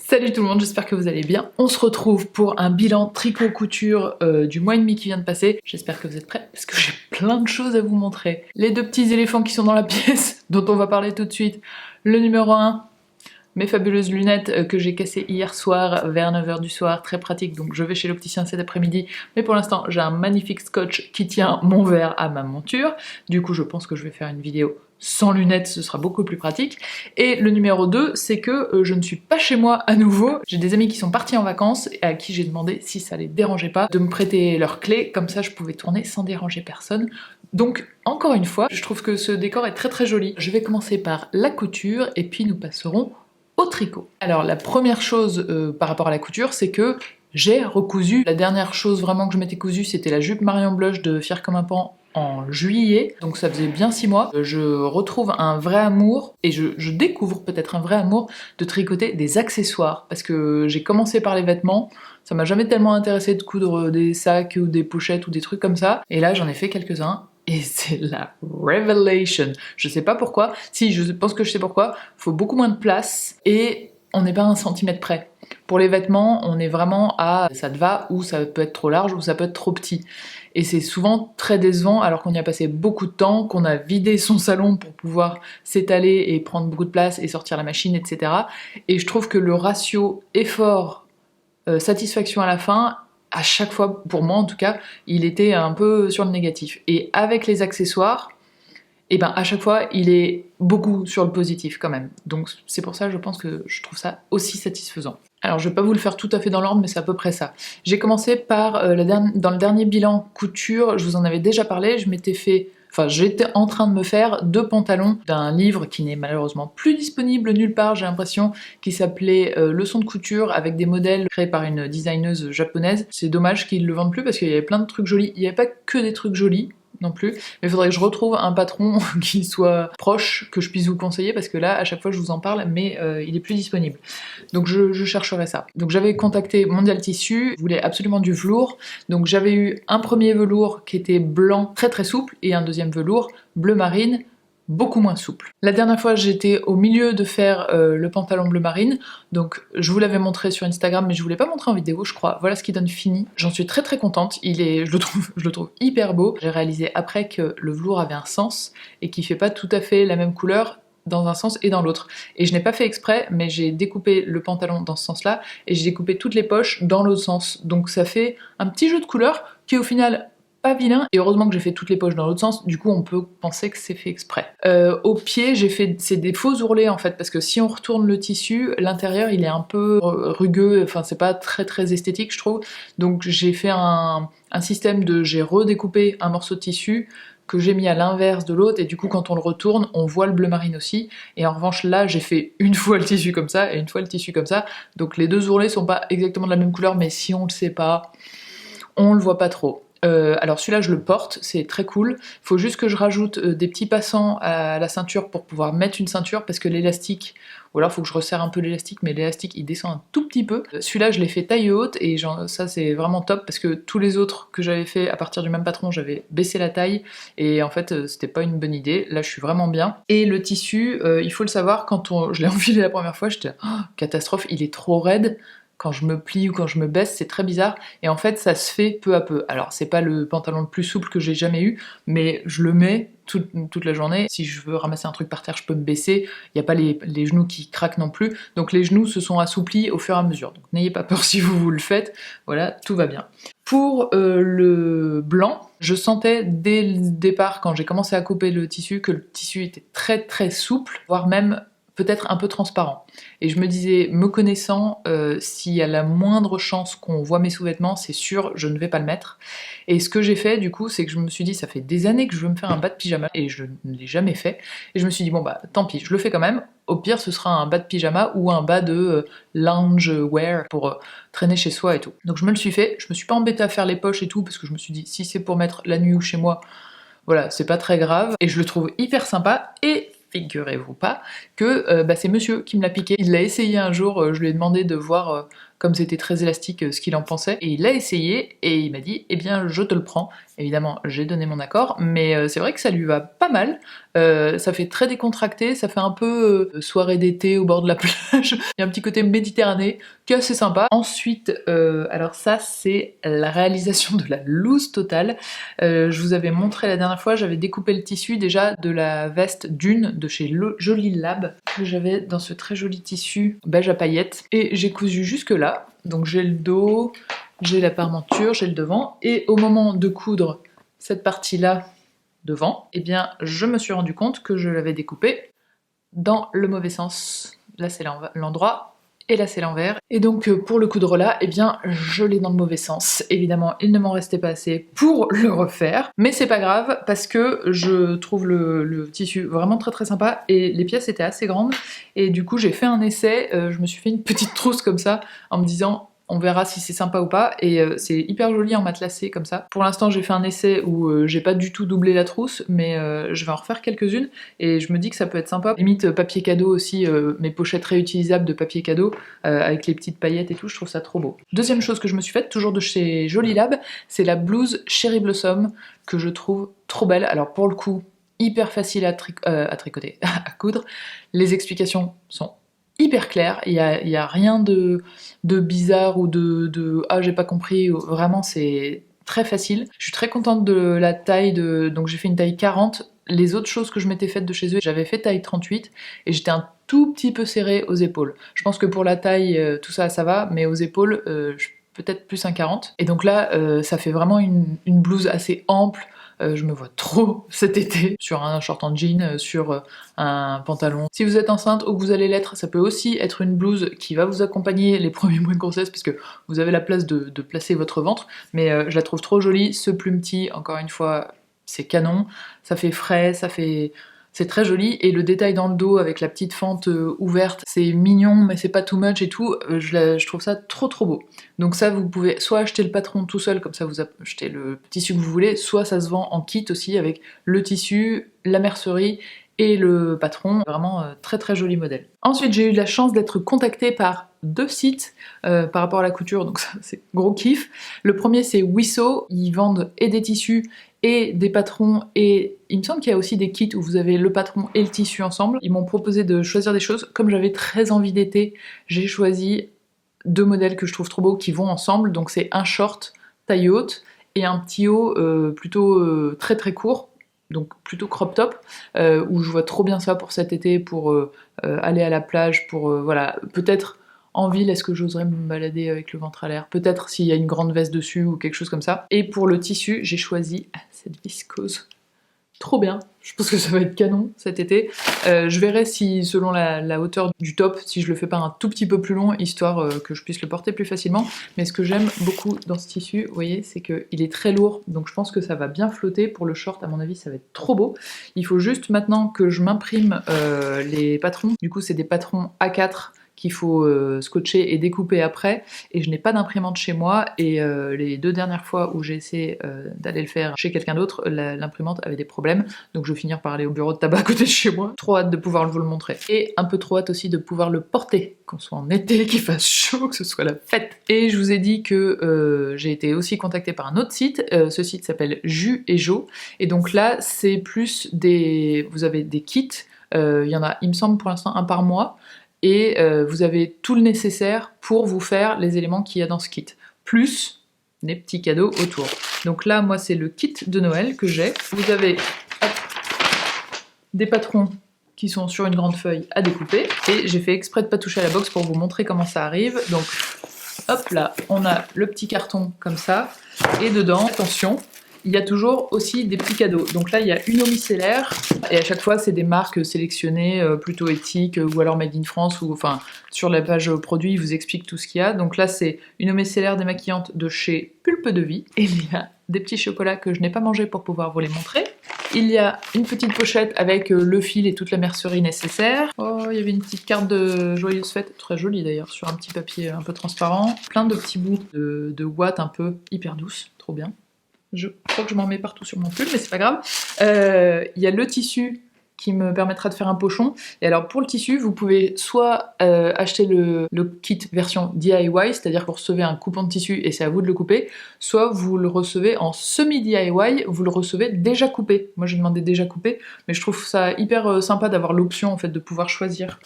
Salut tout le monde, j'espère que vous allez bien. On se retrouve pour un bilan tricot-couture du mois et demi qui vient de passer. J'espère que vous êtes prêts parce que j'ai plein de choses à vous montrer. Les deux petits éléphants qui sont dans la pièce, dont on va parler tout de suite. Le numéro 1, mes fabuleuses lunettes que j'ai cassées hier soir vers 9h du soir, très pratique, donc je vais chez l'opticien cet après-midi. Mais pour l'instant, j'ai un magnifique scotch qui tient mon verre à ma monture. Du coup, je pense que je vais faire une vidéo sans lunettes, ce sera beaucoup plus pratique. Et le numéro 2, c'est que je ne suis pas chez moi à nouveau. J'ai des amis qui sont partis en vacances et à qui j'ai demandé si ça les dérangeait pas de me prêter leurs clés, comme ça je pouvais tourner sans déranger personne. Donc, encore une fois, je trouve que ce décor est très très joli. Je vais commencer par la couture et puis nous passerons au tricot. Alors la première chose par rapport à la couture, c'est que j'ai recousu. La dernière chose vraiment que je m'étais cousue, c'était la jupe Marion Blush de Fière comme un pan en juillet, donc ça faisait bien 6 mois. Je retrouve un vrai amour, et je découvre peut-être un vrai amour de tricoter des accessoires, parce que j'ai commencé par les vêtements, ça m'a jamais tellement intéressé de coudre des sacs ou des pochettes ou des trucs comme ça, et là j'en ai fait quelques-uns, et c'est la revelation. Je sais pas pourquoi, si je pense que je sais pourquoi, faut beaucoup moins de place, et on n'est pas à 1 centimètre près. Pour les vêtements, on est vraiment à ça te va, ou ça peut être trop large, ou ça peut être trop petit. Et c'est souvent très décevant alors qu'on y a passé beaucoup de temps, qu'on a vidé son salon pour pouvoir s'étaler et prendre beaucoup de place et sortir la machine, etc. Et je trouve que le ratio effort satisfaction à la fin, à chaque fois, pour moi en tout cas, il était un peu sur le négatif. Et avec les accessoires, et ben à chaque fois il est beaucoup sur le positif quand même. Donc c'est pour ça je pense que je trouve ça aussi satisfaisant. Alors je vais pas vous le faire tout à fait dans l'ordre, mais c'est à peu près ça. J'ai commencé par dans le dernier bilan couture, je vous en avais déjà parlé, j'étais en train de me faire 2 pantalons d'un livre qui n'est malheureusement plus disponible nulle part, j'ai l'impression, qui s'appelait Leçons de couture, avec des modèles créés par une designeuse japonaise. C'est dommage qu'ils le vendent plus parce qu'il y avait plein de trucs jolis. Il n'y avait pas que des trucs jolis non plus, mais il faudrait que je retrouve un patron qui soit proche, que je puisse vous conseiller, parce que là, à chaque fois je vous en parle, mais il est plus disponible. Donc je chercherai ça. Donc j'avais contacté Mondial Tissu, je voulais absolument du velours, donc j'avais eu un premier velours qui était blanc, très très souple, et un deuxième velours, bleu marine, beaucoup moins souple. La dernière fois j'étais au milieu de faire le pantalon bleu marine, donc je vous l'avais montré sur Instagram mais je vous l'ai pas montré en vidéo je crois. Voilà ce qu'il donne fini. J'en suis très très contente, je le trouve hyper beau. J'ai réalisé après que le velours avait un sens et qu'il fait pas tout à fait la même couleur dans un sens et dans l'autre. Et je n'ai pas fait exprès, mais j'ai découpé le pantalon dans ce sens-là et j'ai découpé toutes les poches dans l'autre sens. Donc ça fait un petit jeu de couleurs qui au final pas vilain, et heureusement que j'ai fait toutes les poches dans l'autre sens, du coup on peut penser que c'est fait exprès. Au pied, c'est des faux ourlets en fait, parce que si on retourne le tissu, l'intérieur il est un peu rugueux, enfin c'est pas très très esthétique je trouve, donc j'ai fait un système j'ai redécoupé un morceau de tissu que j'ai mis à l'inverse de l'autre, et du coup quand on le retourne, on voit le bleu marine aussi, et en revanche là j'ai fait une fois le tissu comme ça, et une fois le tissu comme ça, donc les deux ourlets sont pas exactement de la même couleur, mais si on le sait pas, on le voit pas trop. Alors celui-là je le porte, c'est très cool. Faut juste que je rajoute des petits passants à la ceinture pour pouvoir mettre une ceinture, parce que l'élastique, ou alors faut que je resserre un peu l'élastique, mais l'élastique il descend un tout petit peu. Celui-là je l'ai fait taille haute, et ça c'est vraiment top, parce que tous les autres que j'avais fait à partir du même patron, j'avais baissé la taille, et en fait c'était pas une bonne idée. Là je suis vraiment bien. Et le tissu, il faut le savoir, je l'ai enfilé la première fois, j'étais catastrophe, il est trop raide. Quand je me plie ou quand je me baisse, c'est très bizarre, et en fait ça se fait peu à peu. Alors c'est pas le pantalon le plus souple que j'ai jamais eu, mais je le mets toute la journée. Si je veux ramasser un truc par terre, je peux me baisser, il n'y a pas les genoux qui craquent non plus, donc les genoux se sont assouplis au fur et à mesure, donc n'ayez pas peur si vous le faites, voilà, tout va bien. Pour le blanc, je sentais dès le départ, quand j'ai commencé à couper le tissu, que le tissu était très très souple, voire même peut-être un peu transparent. Et je me disais, me connaissant, s'il y a la moindre chance qu'on voit mes sous-vêtements, c'est sûr, je ne vais pas le mettre. Et ce que j'ai fait, du coup, c'est que je me suis dit, ça fait des années que je veux me faire un bas de pyjama, et je ne l'ai jamais fait. Et je me suis dit, bon bah, tant pis, je le fais quand même. Au pire, ce sera un bas de pyjama ou un bas de lounge wear pour traîner chez soi et tout. Donc je me le suis fait, je me suis pas embêtée à faire les poches et tout, parce que je me suis dit, si c'est pour mettre la nuit ou chez moi, voilà, c'est pas très grave. Et je le trouve hyper sympa, et figurez-vous pas que c'est monsieur qui me l'a piqué. Il l'a essayé un jour, je lui ai demandé de voir comme c'était très élastique, ce qu'il en pensait. Et il l'a essayé et il m'a dit eh bien je te le prends. Évidemment j'ai donné mon accord, mais c'est vrai que ça lui va pas mal. Ça fait très décontracté, ça fait un peu soirée d'été au bord de la plage. Il y a un petit côté méditerranée qui est assez sympa. Ensuite, alors ça c'est la réalisation de la loose totale. Je vous avais montré la dernière fois, j'avais découpé le tissu déjà de la veste Dune de chez Jolie Lab, que j'avais dans ce très joli tissu beige à paillettes. Et j'ai cousu jusque là, donc j'ai le dos, j'ai la parmenture, j'ai le devant, et au moment de coudre cette partie-là devant, eh bien je me suis rendu compte que je l'avais découpé dans le mauvais sens. Là c'est l'endroit, et là c'est l'envers. Et donc pour le coudre là, eh bien je l'ai dans le mauvais sens. Évidemment, il ne m'en restait pas assez pour le refaire, mais c'est pas grave parce que je trouve le tissu vraiment très sympa et les pièces étaient assez grandes et du coup j'ai fait un essai, je me suis fait une petite trousse comme ça en me disant on verra si c'est sympa ou pas, et c'est hyper joli en matelassé comme ça. Pour l'instant j'ai fait un essai où j'ai pas du tout doublé la trousse, mais je vais en refaire quelques-unes, et je me dis que ça peut être sympa. Limite papier cadeau aussi, mes pochettes réutilisables de papier cadeau, avec les petites paillettes et tout, je trouve ça trop beau. Deuxième chose que je me suis faite, toujours de chez Jolie Lab, c'est la blouse Cherry Blossom, que je trouve trop belle. Alors pour le coup, hyper facile à tricoter, à coudre. Les explications sont hyper clair, il y a rien de bizarre ou de ah j'ai pas compris, vraiment c'est très facile. Je suis très contente de la taille donc j'ai fait une taille 40, les autres choses que je m'étais faites de chez eux, j'avais fait taille 38 et j'étais un tout petit peu serrée aux épaules. Je pense que pour la taille, tout ça va, mais aux épaules, peut-être plus un 40. Et donc là, ça fait vraiment une blouse assez ample. Je me vois trop cet été sur un short en jean, sur un pantalon. Si vous êtes enceinte ou que vous allez l'être, ça peut aussi être une blouse qui va vous accompagner les premiers mois de grossesse parce que vous avez la place de placer votre ventre, mais je la trouve trop jolie. Ce plumetis, encore une fois, c'est canon, ça fait frais, c'est très joli, et le détail dans le dos avec la petite fente ouverte, c'est mignon mais c'est pas too much et tout, je trouve ça trop beau. Donc ça vous pouvez soit acheter le patron tout seul, comme ça vous achetez le tissu que vous voulez, soit ça se vend en kit aussi avec le tissu, la mercerie et le patron, vraiment très joli modèle. Ensuite j'ai eu la chance d'être contactée par 2 sites par rapport à la couture, donc ça c'est gros kiff. Le premier c'est Wisso, ils vendent et des tissus et des patrons, et il me semble qu'il y a aussi des kits où vous avez le patron et le tissu ensemble. Ils m'ont proposé de choisir des choses, comme j'avais très envie d'été, j'ai choisi 2 modèles que je trouve trop beaux qui vont ensemble, donc c'est un short taille haute et un petit haut plutôt très court, donc plutôt crop top, où je vois trop bien ça pour cet été, pour aller à la plage, pour voilà, peut-être en ville, est-ce que j'oserais me balader avec le ventre à l'air? Peut-être s'il y a une grande veste dessus ou quelque chose comme ça. Et pour le tissu, j'ai choisi cette viscose. Trop bien, je pense que ça va être canon cet été. Je verrai si, selon la hauteur du top, si je le fais pas un tout petit peu plus long, histoire que je puisse le porter plus facilement. Mais ce que j'aime beaucoup dans ce tissu, vous voyez, c'est qu'il est très lourd, donc je pense que ça va bien flotter. Pour le short, à mon avis, ça va être trop beau. Il faut juste maintenant que je m'imprime les patrons. Du coup, c'est des patrons A4 qu'il faut scotcher et découper après, et je n'ai pas d'imprimante chez moi, et les 2 dernières fois où j'ai essayé d'aller le faire chez quelqu'un d'autre, l'imprimante avait des problèmes, donc je vais finir par aller au bureau de tabac à côté de chez moi. Trop hâte de pouvoir vous le montrer, et un peu trop hâte aussi de pouvoir le porter, qu'on soit en été, qu'il fasse chaud, que ce soit la fête. Et je vous ai dit que j'ai été aussi contactée par un autre site, ce site s'appelle Jus et Jo, et donc là c'est plus vous avez des kits, il y en a, il me semble pour l'instant, un par mois, et vous avez tout le nécessaire pour vous faire les éléments qu'il y a dans ce kit, plus des petits cadeaux autour. Donc là, moi, c'est le kit de Noël que j'ai. Vous avez des patrons qui sont sur une grande feuille à découper, et j'ai fait exprès de pas toucher à la box pour vous montrer comment ça arrive. Donc hop là, on a le petit carton comme ça, et dedans, attention, il y a toujours aussi des petits cadeaux. Donc là, il y a une eau micellaire, et à chaque fois, c'est des marques sélectionnées, plutôt éthiques, ou alors made in France, ou enfin, sur la page produit, ils vous expliquent tout ce qu'il y a. Donc là, c'est une eau micellaire démaquillante de chez Pulpe de Vie, et il y a des petits chocolats que je n'ai pas mangés pour pouvoir vous les montrer. Il y a une petite pochette avec le fil et toute la mercerie nécessaire. Oh, il y avait une petite carte de joyeuse fête, très jolie d'ailleurs, sur un petit papier un peu transparent. Plein de petits bouts de ouate un peu hyper douce, trop bien. Je crois que je m'en mets partout sur mon pull, mais c'est pas grave. Il y a le tissu qui me permettra de faire un pochon. Et alors pour le tissu, vous pouvez soit acheter le kit version DIY, c'est-à-dire que vous recevez un coupon de tissu et c'est à vous de le couper, soit vous le recevez en semi-DIY, vous le recevez déjà coupé. Moi j'ai demandé déjà coupé, mais je trouve ça hyper sympa d'avoir l'option en fait de pouvoir choisir.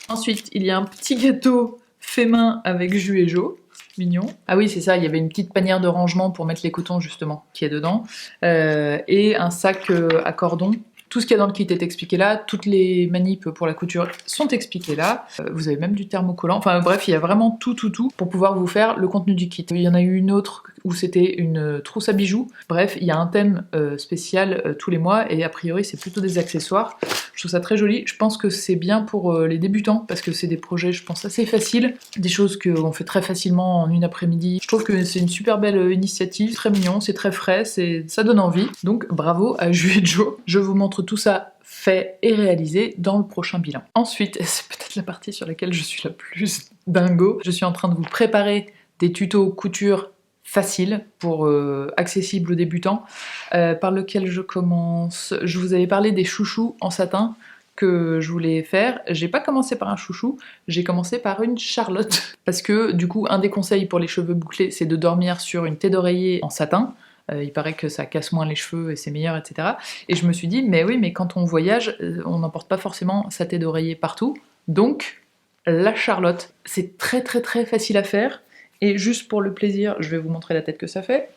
Ensuite, il y a un petit gâteau fait main avec jus et jo. Mignon. Ah oui, c'est ça, il y avait une petite panière de rangement pour mettre les cotons justement qui est dedans. Et un sac à cordon. Tout ce qu'il y a dans le kit est expliqué là, toutes les manips pour la couture sont expliquées là. Vous avez même du thermocollant, enfin bref, il y a vraiment tout pour pouvoir vous faire le contenu du kit. Il y en a eu une autre où c'était une trousse à bijoux. Bref, il y a un thème spécial tous les mois et a priori c'est plutôt des accessoires. Je trouve ça très joli. Je pense que c'est bien pour les débutants parce que c'est des projets, je pense, assez faciles. Des choses qu'on fait très facilement en une après-midi. Je trouve que c'est une super belle initiative, très mignon, c'est très frais, ça donne envie. Donc bravo à Jus et Jo. Je vous montre tout ça fait et réalisé dans le prochain bilan. Ensuite, c'est peut-être la partie sur laquelle je suis la plus dingo. Je suis en train de vous préparer des tutos couture facile pour accessible aux débutants, par lequel je commence. Je vous avais parlé des chouchous en satin que je voulais faire. J'ai pas commencé par un chouchou, j'ai commencé par une Charlotte parce que du coup un des conseils pour les cheveux bouclés c'est de dormir sur une tête d'oreiller en satin. Il paraît que ça casse moins les cheveux et c'est meilleur, etc. Et je me suis dit, mais oui, mais quand on voyage, on n'emporte pas forcément sa tête d'oreiller partout. Donc, la Charlotte, c'est très facile à faire. Et juste pour le plaisir, je vais vous montrer la tête que ça fait.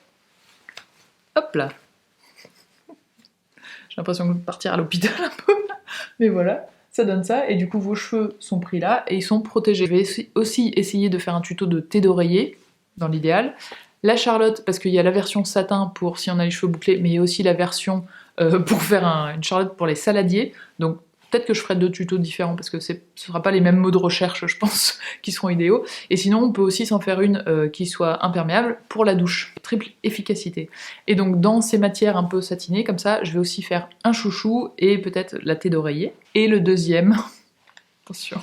Hop là. J'ai l'impression de partir à l'hôpital un peu. Mais voilà, ça donne ça. Et du coup, vos cheveux sont pris là et ils sont protégés. Je vais aussi essayer de faire un tuto de thé d'oreiller, dans l'idéal. La Charlotte, parce qu'il y a la version satin pour si on a les cheveux bouclés, mais il y a aussi la version pour faire une Charlotte pour les saladiers. Donc peut-être que je ferai deux tutos différents parce que ce ne sera pas les mêmes mots de recherche, je pense, qui seront idéaux. Et sinon, on peut aussi s'en faire une qui soit imperméable pour la douche. Triple efficacité. Et donc dans ces matières un peu satinées, comme ça, je vais aussi faire un chouchou et peut-être la thé d'oreiller. Et le deuxième, attention,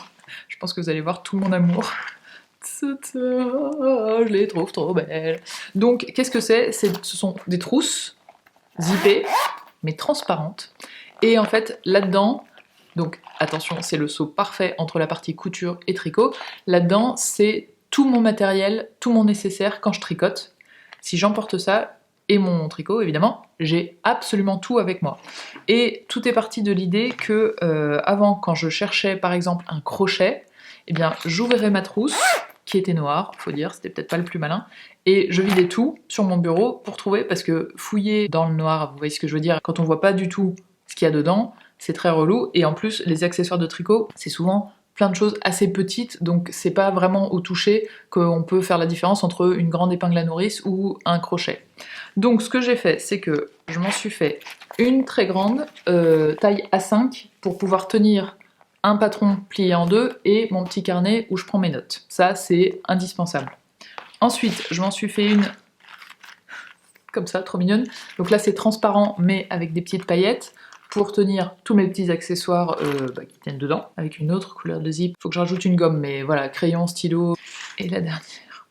je pense que vous allez voir tout mon amour. Je les trouve trop belles. Donc, qu'est-ce que c'est? Ce sont des trousses zippées, mais transparentes. Et en fait, là-dedans, donc attention, c'est le saut parfait entre la partie couture et tricot. Là-dedans, c'est tout mon matériel, tout mon nécessaire quand je tricote. Si j'emporte ça, et mon tricot évidemment, j'ai absolument tout avec moi. Et tout est parti de l'idée que avant, quand je cherchais par exemple un crochet, eh bien j'ouvrais ma trousse, qui était noire, faut dire, c'était peut-être pas le plus malin, et je vidais tout sur mon bureau pour trouver, parce que fouiller dans le noir, vous voyez ce que je veux dire, quand on voit pas du tout ce qu'il y a dedans, c'est très relou, et en plus les accessoires de tricot, c'est souvent plein de choses assez petites, donc c'est pas vraiment au toucher qu'on peut faire la différence entre une grande épingle à nourrice ou un crochet. Donc ce que j'ai fait, c'est que je m'en suis fait une très grande, taille A5, pour pouvoir tenir un patron plié en deux et mon petit carnet où je prends mes notes. Ça, c'est indispensable. Ensuite, je m'en suis fait une comme ça, trop mignonne. Donc là, c'est transparent, mais avec des petites paillettes pour tenir tous mes petits accessoires qui tiennent dedans, avec une autre couleur de zip. Faut que je rajoute une gomme, mais voilà, crayon, stylo. Et la dernière,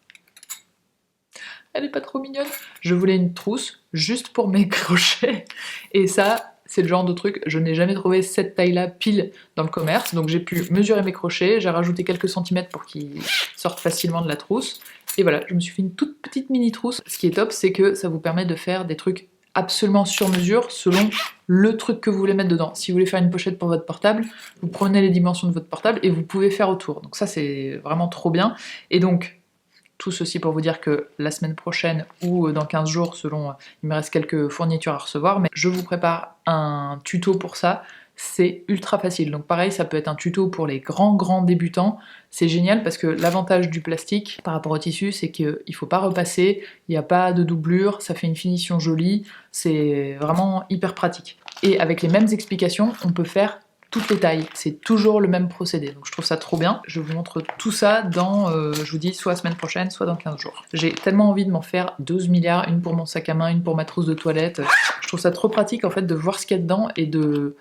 elle est pas trop mignonne. Je voulais une trousse juste pour mes crochets. Et ça, c'est le genre de truc, je n'ai jamais trouvé cette taille-là pile dans le commerce, donc j'ai pu mesurer mes crochets, j'ai rajouté quelques centimètres pour qu'ils sortent facilement de la trousse, et voilà, je me suis fait une toute petite mini trousse. Ce qui est top, c'est que ça vous permet de faire des trucs absolument sur mesure selon le truc que vous voulez mettre dedans. Si vous voulez faire une pochette pour votre portable, vous prenez les dimensions de votre portable et vous pouvez faire autour. Donc ça, c'est vraiment trop bien. Et donc, tout ceci pour vous dire que la semaine prochaine ou dans 15 jours, selon, il me reste quelques fournitures à recevoir, mais je vous prépare un tuto pour ça. C'est ultra facile. Donc pareil, ça peut être un tuto pour les grands débutants. C'est génial parce que l'avantage du plastique par rapport au tissu, c'est qu'il ne faut pas repasser, il n'y a pas de doublure, ça fait une finition jolie, c'est vraiment hyper pratique. Et avec les mêmes explications, on peut faire toutes les tailles, c'est toujours le même procédé, donc je trouve ça trop bien. Je vous montre tout ça dans, je vous dis, soit la semaine prochaine, soit dans 15 jours. J'ai tellement envie de m'en faire 12 milliards, une pour mon sac à main, une pour ma trousse de toilette. Je trouve ça trop pratique en fait de voir ce qu'il y a dedans et de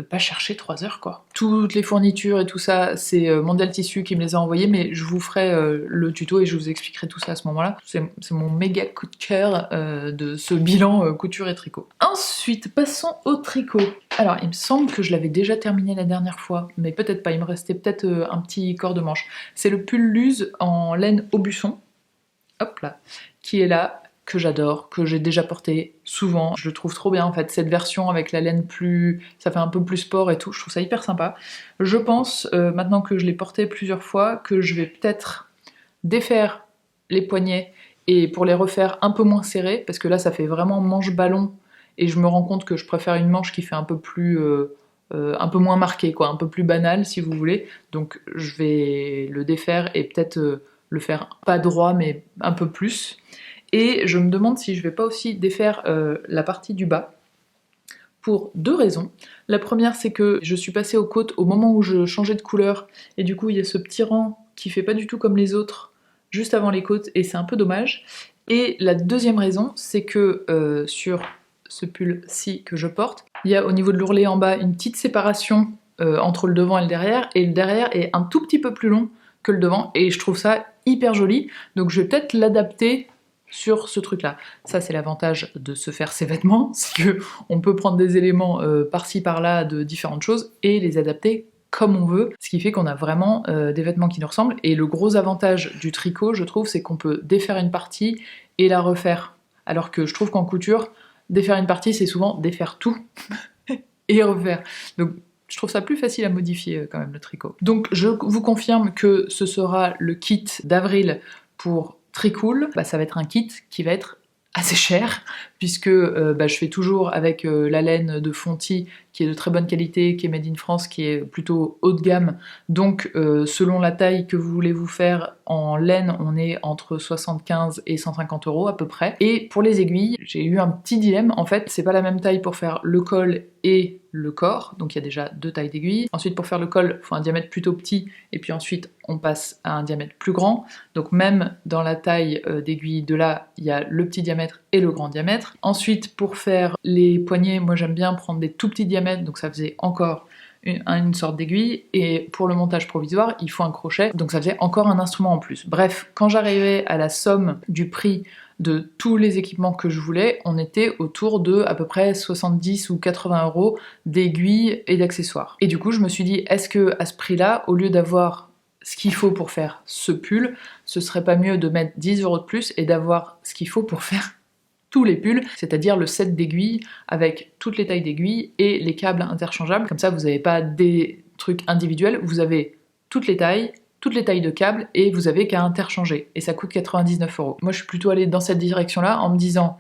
pas chercher 3 heures quoi. Toutes les fournitures et tout ça, c'est Mondial Tissu qui me les a envoyées, mais je vous ferai le tuto et je vous expliquerai tout ça à ce moment-là. C'est mon méga coup de cœur de ce bilan couture et tricot. Ensuite, passons au tricot. Alors, il me semble que je l'avais déjà terminé la dernière fois, mais peut-être pas, il me restait peut-être un petit corps de manche. C'est le pull Luz en laine Aubusson, hop là, qui est là, que j'adore, que j'ai déjà porté souvent. Je le trouve trop bien en fait, cette version avec la laine plus... ça fait un peu plus sport et tout, je trouve ça hyper sympa. Je pense, maintenant que je l'ai porté plusieurs fois, que je vais peut-être défaire les poignets et pour les refaire un peu moins serrés, parce que là ça fait vraiment manche ballon, et je me rends compte que je préfère une manche qui fait un peu plus... un peu moins marquée, quoi, un peu plus banale si vous voulez. Donc je vais le défaire et peut-être le faire pas droit mais un peu plus. Et je me demande si je vais pas aussi défaire la partie du bas, pour deux raisons. La première, c'est que je suis passée aux côtes au moment où je changeais de couleur, et du coup il y a ce petit rang qui fait pas du tout comme les autres, juste avant les côtes, et c'est un peu dommage. Et la deuxième raison, c'est que sur ce pull-ci que je porte, il y a au niveau de l'ourlet en bas une petite séparation entre le devant et le derrière est un tout petit peu plus long que le devant, et je trouve ça hyper joli, donc je vais peut-être l'adapter sur ce truc là. Ça c'est l'avantage de se faire ses vêtements, c'est que on peut prendre des éléments par-ci par-là de différentes choses et les adapter comme on veut, ce qui fait qu'on a vraiment des vêtements qui nous ressemblent. Et le gros avantage du tricot, je trouve, c'est qu'on peut défaire une partie et la refaire, alors que je trouve qu'en couture, défaire une partie c'est souvent défaire tout et refaire. Donc je trouve ça plus facile à modifier quand même le tricot. Donc je vous confirme que ce sera le kit d'avril pour Tricool. Ça va être un kit qui va être assez cher, puisque je fais toujours avec la laine de Fonty, qui est de très bonne qualité, qui est made in France, qui est plutôt haut de gamme. Donc selon la taille que vous voulez vous faire en laine, on est entre 75 et 150 € à peu près. Et pour les aiguilles, j'ai eu un petit dilemme. En fait, c'est pas la même taille pour faire le col et le corps, donc il y a déjà deux tailles d'aiguilles. Ensuite, pour faire le col, il faut un diamètre plutôt petit, et puis ensuite on passe à un diamètre plus grand. Donc même dans la taille d'aiguille de là, il y a le petit diamètre et le grand diamètre. Ensuite, pour faire les poignets, moi j'aime bien prendre des tout petits diamètres, donc ça faisait encore une sorte d'aiguille, et pour le montage provisoire, il faut un crochet, donc ça faisait encore un instrument en plus. Bref, quand j'arrivais à la somme du prix de tous les équipements que je voulais, on était autour de à peu près 70 ou 80 € d'aiguilles et d'accessoires. Et du coup, je me suis dit, est-ce que à ce prix-là, au lieu d'avoir ce qu'il faut pour faire ce pull, ce serait pas mieux de mettre 10 € de plus et d'avoir ce qu'il faut pour faire tous les pulls, c'est-à-dire le set d'aiguilles avec toutes les tailles d'aiguilles et les câbles interchangeables. Comme ça, vous n'avez pas des trucs individuels, vous avez toutes les tailles de câbles, et vous avez qu'à interchanger. Et ça coûte 99 €. Moi, je suis plutôt allée dans cette direction-là en me disant,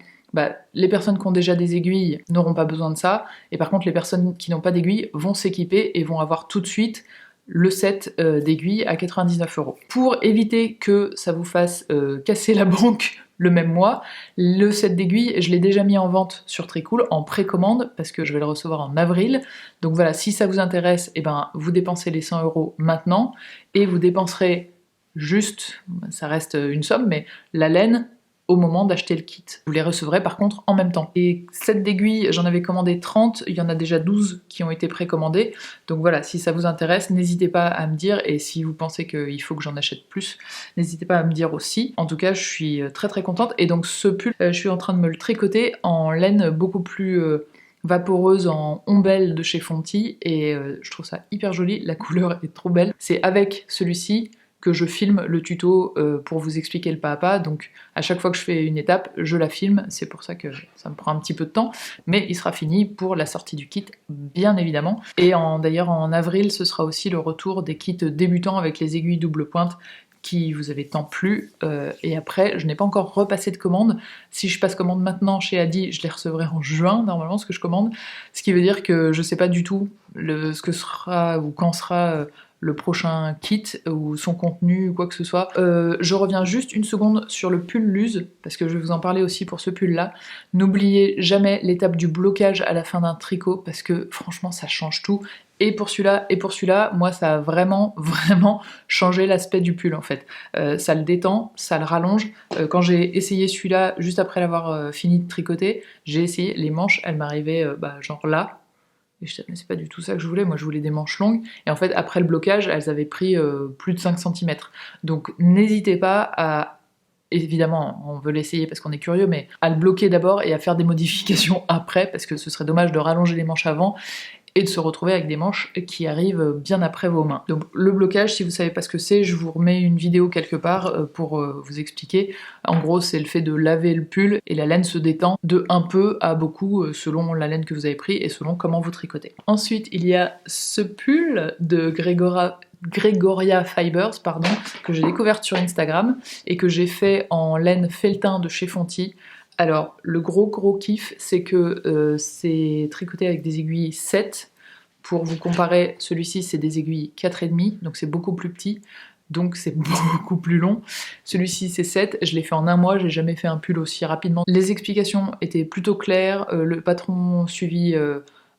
les personnes qui ont déjà des aiguilles n'auront pas besoin de ça, et par contre, les personnes qui n'ont pas d'aiguilles vont s'équiper et vont avoir tout de suite le set d'aiguilles à 99 €. Pour éviter que ça vous fasse casser la banque le même mois, le set d'aiguilles, je l'ai déjà mis en vente sur Tricool en précommande, parce que je vais le recevoir en avril. Donc voilà, si ça vous intéresse, vous dépensez les 100 € maintenant, et vous dépenserez juste, ça reste une somme, mais la laine au moment d'acheter le kit. Vous les recevrez par contre en même temps. Et set d'aiguilles, j'en avais commandé 30, il y en a déjà 12 qui ont été précommandés. Donc voilà, si ça vous intéresse, n'hésitez pas à me dire, et si vous pensez qu'il faut que j'en achète plus, n'hésitez pas à me dire aussi. En tout cas, je suis très très contente. Et donc ce pull, je suis en train de me le tricoter en laine beaucoup plus vaporeuse, en ombelle de chez Fonty, et je trouve ça hyper joli, la couleur est trop belle. C'est avec celui-ci que je filme le tuto pour vous expliquer le pas à pas, donc à chaque fois que je fais une étape, je la filme, c'est pour ça que ça me prend un petit peu de temps, mais il sera fini pour la sortie du kit, bien évidemment. Et d'ailleurs en avril, ce sera aussi le retour des kits débutants avec les aiguilles double pointe qui vous avait tant plu, et après je n'ai pas encore repassé de commande. Si je passe commande maintenant chez Adi, je les recevrai en juin normalement, ce que je commande, ce qui veut dire que je sais pas du tout ce que sera ou quand sera le prochain kit ou son contenu ou quoi que ce soit. Je reviens juste une seconde sur le pull Luz, parce que je vais vous en parler aussi pour ce pull là. N'oubliez jamais l'étape du blocage à la fin d'un tricot, parce que franchement ça change tout. Et pour celui-là, moi ça a vraiment changé l'aspect du pull en fait. Ça le détend, ça le rallonge. Quand j'ai essayé celui-là, juste après l'avoir fini de tricoter, j'ai essayé, les manches, elles m'arrivaient genre là. Et je disais, mais c'est pas du tout ça que je voulais, moi je voulais des manches longues. Et en fait, après le blocage, elles avaient pris plus de 5 cm. Donc n'hésitez pas à évidemment on veut l'essayer parce qu'on est curieux, mais à le bloquer d'abord et à faire des modifications après, parce que ce serait dommage de rallonger les manches avant et de se retrouver avec des manches qui arrivent bien après vos mains. Donc le blocage, si vous savez pas ce que c'est, je vous remets une vidéo quelque part pour vous expliquer. En gros, c'est le fait de laver le pull et la laine se détend de un peu à beaucoup selon la laine que vous avez pris et selon comment vous tricotez. Ensuite, il y a ce pull de Gregoria Fibers, pardon, que j'ai découvert sur Instagram et que j'ai fait en laine feltin de chez Fonty. Alors, le gros kiff, c'est que c'est tricoté avec des aiguilles 7. Pour vous comparer, celui-ci, c'est des aiguilles 4,5, donc c'est beaucoup plus petit, donc c'est beaucoup plus long. Celui-ci, c'est 7, je l'ai fait en un mois, j'ai jamais fait un pull aussi rapidement. Les explications étaient plutôt claires, le patron suivi...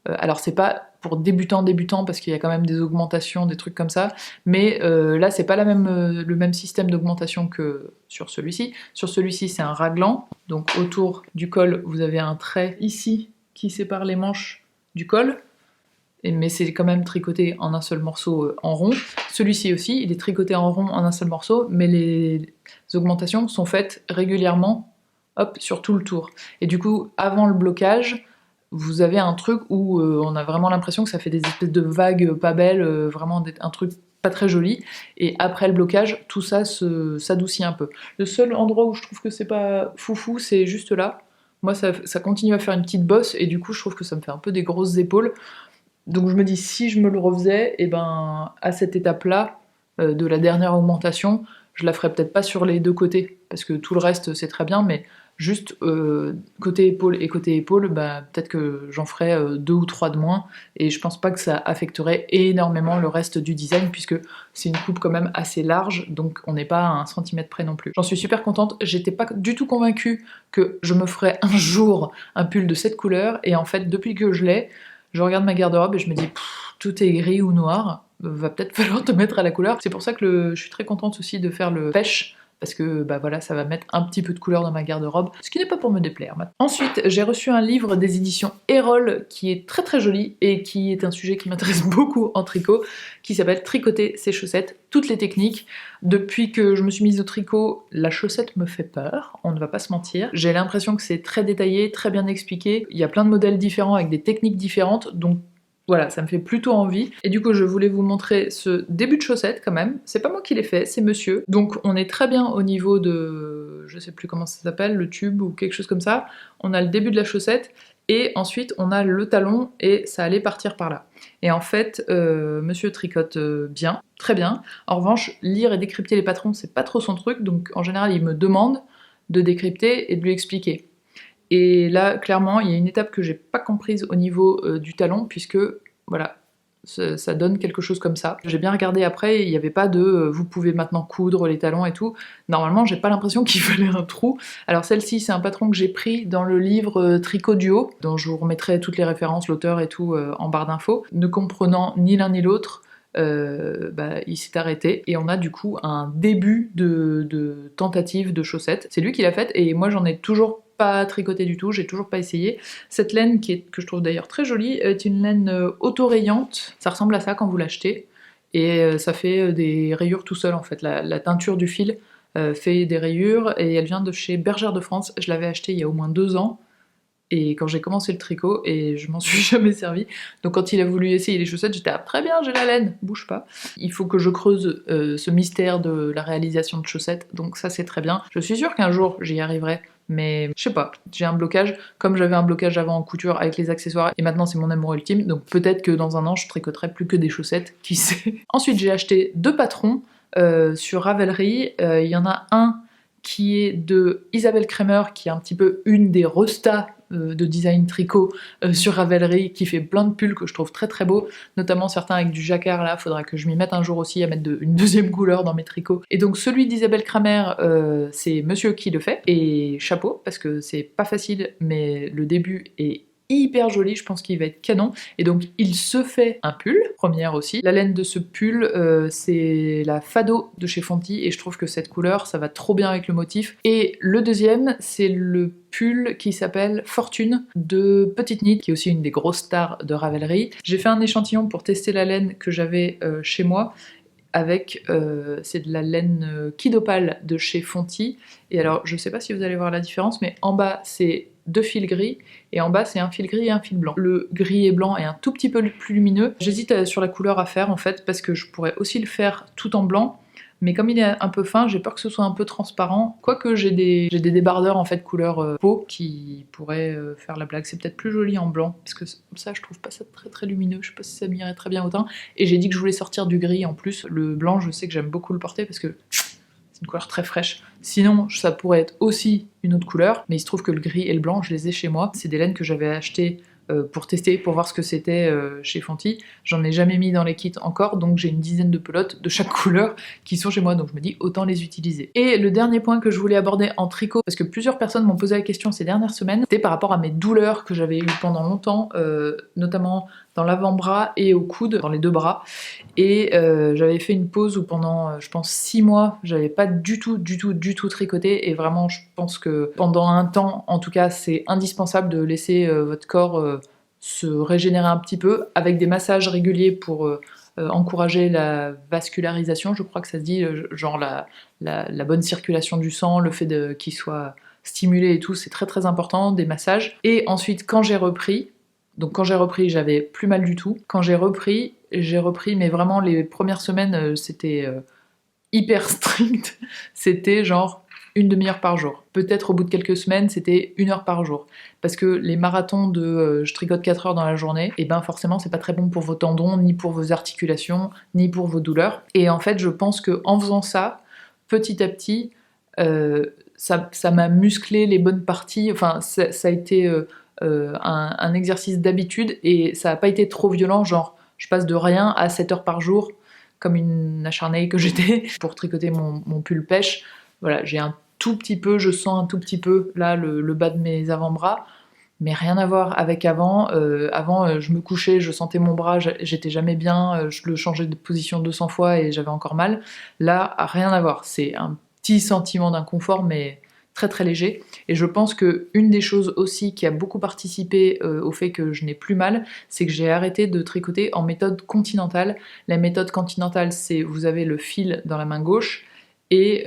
alors c'est pas pour débutants parce qu'il y a quand même des augmentations, des trucs comme ça, mais là c'est pas le même système d'augmentation que sur celui-ci. Sur celui-ci c'est un raglan, donc autour du col vous avez un trait ici qui sépare les manches du col, mais c'est quand même tricoté en un seul morceau en rond. Celui-ci aussi, il est tricoté en rond en un seul morceau, mais les augmentations sont faites régulièrement, hop, sur tout le tour. Et du coup, avant le blocage, vous avez un truc où on a vraiment l'impression que ça fait des espèces de vagues pas belles, vraiment un truc pas très joli, et après le blocage, tout ça s'adoucit un peu. Le seul endroit où je trouve que c'est pas foufou, c'est juste là. Moi, ça continue à faire une petite bosse, et du coup, je trouve que ça me fait un peu des grosses épaules. Donc je me dis, si je me le refaisais, et ben à cette étape-là, de la dernière augmentation, je la ferais peut-être pas sur les deux côtés, parce que tout le reste c'est très bien, mais juste côté épaule et côté épaule, bah, peut-être que j'en ferais 2 ou 3 de moins, et je pense pas que ça affecterait énormément le reste du design, puisque c'est une coupe quand même assez large, donc on n'est pas à 1 cm près non plus. J'en suis super contente, j'étais pas du tout convaincue que je me ferais un jour un pull de cette couleur, et en fait depuis que je l'ai, je regarde ma garde-robe et je me dis tout est gris ou noir, va peut-être falloir te mettre à la couleur. C'est pour ça que je suis très contente aussi de faire le pêche, parce que bah voilà, ça va mettre un petit peu de couleur dans ma garde-robe, ce qui n'est pas pour me déplaire. Ensuite, j'ai reçu un livre des éditions Erol qui est très joli et qui est un sujet qui m'intéresse beaucoup en tricot, qui s'appelle Tricoter ses chaussettes, toutes les techniques. Depuis que je me suis mise au tricot, la chaussette me fait peur, on ne va pas se mentir. J'ai l'impression que c'est très détaillé, très bien expliqué, il y a plein de modèles différents avec des techniques différentes, donc voilà, ça me fait plutôt envie. Et du coup, je voulais vous montrer ce début de chaussette quand même. C'est pas moi qui l'ai fait, c'est monsieur. Donc on est très bien au niveau de... je sais plus comment ça s'appelle, le tube ou quelque chose comme ça. On a le début de la chaussette et ensuite on a le talon et ça allait partir par là. Et en fait, monsieur tricote bien, très bien. En revanche, lire et décrypter les patrons, c'est pas trop son truc. Donc en général, il me demande de décrypter et de lui expliquer. Et là, clairement, il y a une étape que j'ai pas comprise au niveau du talon, puisque, voilà, ça donne quelque chose comme ça. J'ai bien regardé après, il n'y avait pas de vous pouvez maintenant coudre les talons et tout. Normalement, j'ai pas l'impression qu'il fallait un trou. Alors celle-ci, c'est un patron que j'ai pris dans le livre Tricot Duo, dont je vous remettrai toutes les références, l'auteur et tout en barre d'infos. Ne comprenant ni l'un ni l'autre, il s'est arrêté et on a du coup un début de tentative de chaussette. C'est lui qui l'a faite et moi j'en ai toujours pas tricoté du tout, j'ai toujours pas essayé. Cette laine, que je trouve d'ailleurs très jolie, est une laine auto-rayante. Ça ressemble à ça quand vous l'achetez. Et ça fait des rayures tout seul en fait. La teinture du fil fait des rayures et elle vient de chez Bergère de France. Je l'avais achetée il y a au moins 2 ans. Et quand j'ai commencé le tricot, et je m'en suis jamais servi. Donc quand il a voulu essayer les chaussettes, j'étais très bien, j'ai la laine, bouge pas. Il faut que je creuse ce mystère de la réalisation de chaussettes, donc ça c'est très bien. Je suis sûre qu'un jour j'y arriverai, mais je sais pas, j'ai un blocage, comme j'avais un blocage avant en couture avec les accessoires, et maintenant c'est mon amour ultime, donc peut-être que dans un an je tricoterai plus que des chaussettes, qui sait. Ensuite j'ai acheté 2 patrons sur Ravelry, il y en a un qui est de Isabelle Kremer, qui est un petit peu une des restas de design tricot sur Ravelry, qui fait plein de pulls que je trouve très beaux, notamment certains avec du jacquard. Là, faudra que je m'y mette un jour aussi à mettre une deuxième couleur dans mes tricots. Et donc celui d'Isabelle Kremer, c'est monsieur qui le fait, et chapeau, parce que c'est pas facile, mais le début est hyper joli, je pense qu'il va être canon, et donc il se fait un pull, première aussi. La laine de ce pull, c'est la Fado de chez Fonty, et je trouve que cette couleur, ça va trop bien avec le motif. Et le deuxième, c'est le pull qui s'appelle Fortune de Petite Nid, qui est aussi une des grosses stars de Ravelry. J'ai fait un échantillon pour tester la laine que j'avais chez moi, avec, c'est de la laine Kid Opal de chez Fonty. Et alors, je sais pas si vous allez voir la différence, mais en bas, c'est 2 fils gris, et en bas, c'est un fil gris et un fil blanc. Le gris et blanc est un tout petit peu plus lumineux. J'hésite sur la couleur à faire, en fait, parce que je pourrais aussi le faire tout en blanc, mais comme il est un peu fin, j'ai peur que ce soit un peu transparent. Quoique j'ai des débardeurs en fait couleur peau qui pourraient faire la blague. C'est peut-être plus joli en blanc, parce que ça je trouve pas ça très lumineux, je sais pas si ça m'irait très bien au teint. Et j'ai dit que je voulais sortir du gris en plus. Le blanc, je sais que j'aime beaucoup le porter parce que c'est une couleur très fraîche. Sinon, ça pourrait être aussi une autre couleur, mais il se trouve que le gris et le blanc, je les ai chez moi. C'est des laines que j'avais achetées pour tester, pour voir ce que c'était chez Fonty. J'en ai jamais mis dans les kits encore, donc j'ai une dizaine de pelotes de chaque couleur qui sont chez moi, donc je me dis autant les utiliser. Et le dernier point que je voulais aborder en tricot, parce que plusieurs personnes m'ont posé la question ces dernières semaines, c'était par rapport à mes douleurs que j'avais eues pendant longtemps, notamment dans l'avant-bras et au coude, dans les deux bras. Et j'avais fait une pause où pendant, je pense, 6 mois, j'avais pas du tout tricoté, et vraiment, je pense que pendant un temps, en tout cas, c'est indispensable de laisser votre corps se régénérer un petit peu, avec des massages réguliers pour encourager la vascularisation, je crois que ça se dit, genre la bonne circulation du sang, le fait qu'il soit stimulé et tout, c'est très important, des massages. Et ensuite, quand j'ai repris, j'avais plus mal du tout. Quand j'ai repris, mais vraiment les premières semaines, c'était hyper strict. C'était genre une demi-heure par jour. Peut-être au bout de quelques semaines, c'était 1 heure par jour. Parce que les marathons de je tricote 4 heures dans la journée, et ben forcément, c'est pas très bon pour vos tendons, ni pour vos articulations, ni pour vos douleurs. Et en fait, je pense qu'en faisant ça, petit à petit, ça m'a musclé les bonnes parties. Enfin, ça a été un exercice d'habitude, et ça n'a pas été trop violent, genre je passe de rien à 7 heures par jour, comme une acharnée que j'étais, pour tricoter mon pull pêche. Voilà, j'ai un tout petit peu, je sens un tout petit peu, là, le bas de mes avant-bras, mais rien à voir avec avant. Avant, je me couchais, je sentais mon bras, j'étais jamais bien, je le changeais de position 200 fois et j'avais encore mal. Là, rien à voir, c'est un petit sentiment d'inconfort, mais très léger. Et je pense que une des choses aussi qui a beaucoup participé au fait que je n'ai plus mal, c'est que j'ai arrêté de tricoter en méthode continentale. La méthode continentale, c'est vous avez le fil dans la main gauche et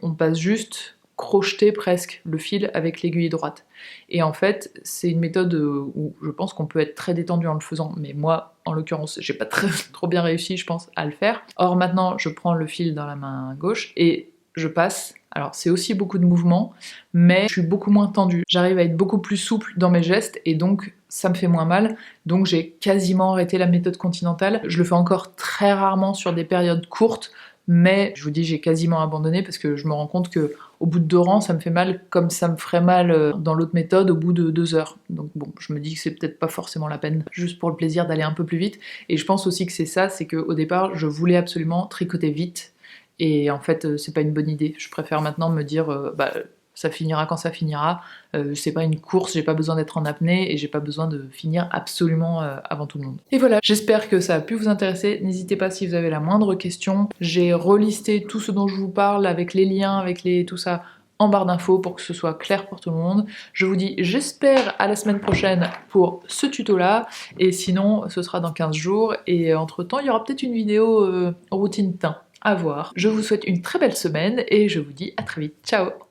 on passe juste crocheter presque le fil avec l'aiguille droite. Et en fait, c'est une méthode où je pense qu'on peut être très détendu en le faisant, mais moi, en l'occurrence, j'ai pas trop bien réussi, je pense, à le faire. Or maintenant, je prends le fil dans la main gauche et je passe. Alors c'est aussi beaucoup de mouvements, mais je suis beaucoup moins tendue. J'arrive à être beaucoup plus souple dans mes gestes et donc ça me fait moins mal. Donc j'ai quasiment arrêté la méthode continentale. Je le fais encore très rarement sur des périodes courtes, mais je vous dis j'ai quasiment abandonné parce que je me rends compte que au bout de 2 rangs ça me fait mal comme ça me ferait mal dans l'autre méthode au bout de 2 heures. Donc bon, je me dis que c'est peut-être pas forcément la peine, juste pour le plaisir d'aller un peu plus vite. Et je pense aussi que c'est ça, c'est qu'au départ je voulais absolument tricoter vite. Et en fait, c'est pas une bonne idée. Je préfère maintenant me dire, ça finira quand ça finira. C'est pas une course, j'ai pas besoin d'être en apnée et j'ai pas besoin de finir absolument avant tout le monde. Et voilà, j'espère que ça a pu vous intéresser. N'hésitez pas si vous avez la moindre question. J'ai relisté tout ce dont je vous parle avec les liens, avec tout ça en barre d'infos pour que ce soit clair pour tout le monde. Je vous dis j'espère à la semaine prochaine pour ce tuto là, et sinon ce sera dans 15 jours, et entre temps il y aura peut-être une vidéo routine teint à voir. Je vous souhaite une très belle semaine et je vous dis à très vite. Ciao!